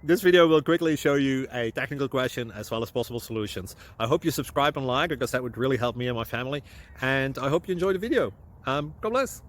This video will quickly show you a technical question as well as possible solutions. I hope you subscribe and like, because that would really help me and my family. And I hope you enjoy the video. God bless.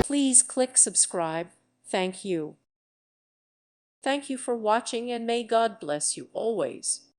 Please click subscribe. Thank you. Thank you for watching, and may God bless you always.